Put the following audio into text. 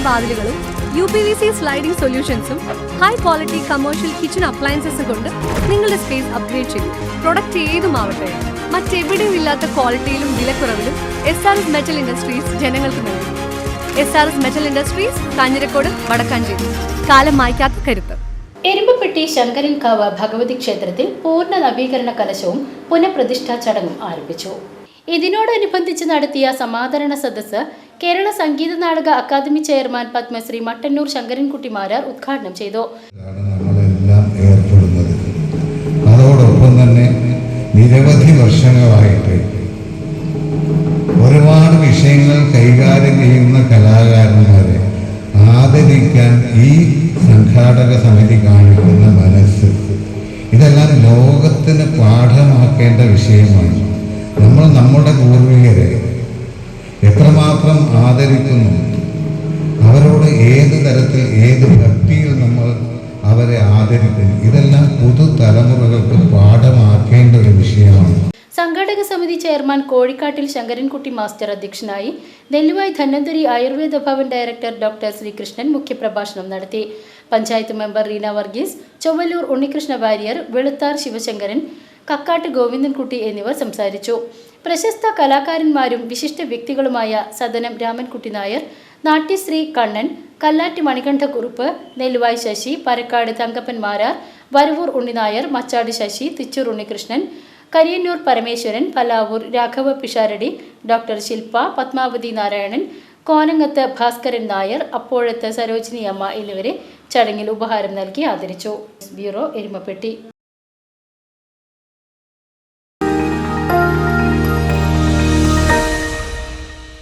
വാതിലുകളും UPVC sliding സൊല്യൂഷൻസും high quality commercial kitchen appliances കൊണ്ട് നിങ്ങളുടെ സ്പേസ് അപ്ഗ്രേഡ് ചെയ്യും. പ്രൊഡക്റ്റ് ഏതുമാവട്ടെ, മറ്റെവിടെയും ഇല്ലാത്ത ക്വാളിറ്റിയിലും വിലക്കുറവിലും SRS മെറ്റൽ ഇൻഡസ്ട്രീസ് ജനങ്ങൾക്ക് നൽകും. SRS metal industries, Kanjirakode, Vadakkanchery. കാലം മായ്ക്കാത്ത കരുത്ത്. എരുമ്പപ്പെട്ടി ശങ്കരൻകാവ് ഭഗവതി ക്ഷേത്രത്തിൽ പൂർണ്ണ നവീകരണ കലശവും പുനഃപ്രതിഷ്ഠാ ചടങ്ങും ആരംഭിച്ചു. ഇതിനോടനുബന്ധിച്ച് നടത്തിയ സമാദരണ സദസ്സ് കേരള സംഗീത നാടക അക്കാദമി ചെയർമാൻ പത്മശ്രീ മട്ടന്നൂർ ശങ്കരൻകുട്ടി മാരാർ ഉദ്ഘാടനം ചെയ്തു. അതോടൊപ്പം തന്നെ നിരവധി വർഷങ്ങളായിട്ട് ഒരുപാട് വിഷയങ്ങൾ കൈകാര്യം ചെയ്യുന്ന കലാകാരന്മാരെ ആദരിക്കാൻ ഈ സംഘാടക സമിതി കാണിക്കുന്ന മനസ്സ്, ഇതെല്ലാം ലോകത്തിന് പാഠമാക്കേണ്ട വിഷയമാണ്. നമ്മൾ നമ്മുടെ പൂർവികരെ എത്രമാത്രം ആദരിക്കുന്നു, അവരോട് ഏത് തരത്തിൽ ഏത് ഭക്തിയിൽ നമ്മൾ അവരെ ആദരിക്കുന്നു, ഇതെല്ലാം പുതുതലമുറകൾക്ക് പാഠമാക്കേണ്ട ഒരു വിഷയമാണ്. സംഘാടക സമിതി ചെയർമാൻ കോഴിക്കാട്ടിൽ ശങ്കരൻകുട്ടി മാസ്റ്റർ അധ്യക്ഷനായി. നെല്ലുവായ് ധന്വന്തരി ആയുർവേദ ഭവൻ ഡയറക്ടർ ഡോക്ടർ ശ്രീകൃഷ്ണൻ മുഖ്യപ്രഭാഷണം നടത്തി. പഞ്ചായത്ത് മെമ്പർ റീന വർഗീസ്, ചൊവ്വല്ലൂർ ഉണ്ണികൃഷ്ണ വാര്യർ, വെളുത്താർ ശിവശങ്കരൻ, കക്കാട്ട് ഗോവിന്ദൻകുട്ടി എന്നിവർ സംസാരിച്ചു. പ്രശസ്ത കലാകാരന്മാരും വിശിഷ്ട വ്യക്തികളുമായ സദനം രാമൻകുട്ടി നായർ, നാട്യശ്രീ കണ്ണൻ, കല്ലാറ്റ് മണികണ്ഠക്കുറുപ്പ്, നെല്ലുവായ് ശശി, പരക്കാട് തങ്കപ്പൻ മാരാർ, വരവൂർ ഉണ്ണിനായർ, മച്ചാട് ശശി, തിച്ചൂർ ഉണ്ണികൃഷ്ണൻ, കരിയന്നൂർ പരമേശ്വരൻ, പലാവൂർ രാഘവ പിഷാരടി, ഡോക്ടർ ശില്പ, പത്മാവതി നാരായണൻ, കോനങ്ങത്ത് ഭാസ്കരൻ നായർ, അപ്പോഴത്ത് സരോജിനി അമ്മ എന്നിവരെ ചടങ്ങിൽ ഉപഹാരം നൽകി ആദരിച്ചു. ബ്യൂറോ, എരുമപ്പെട്ടി.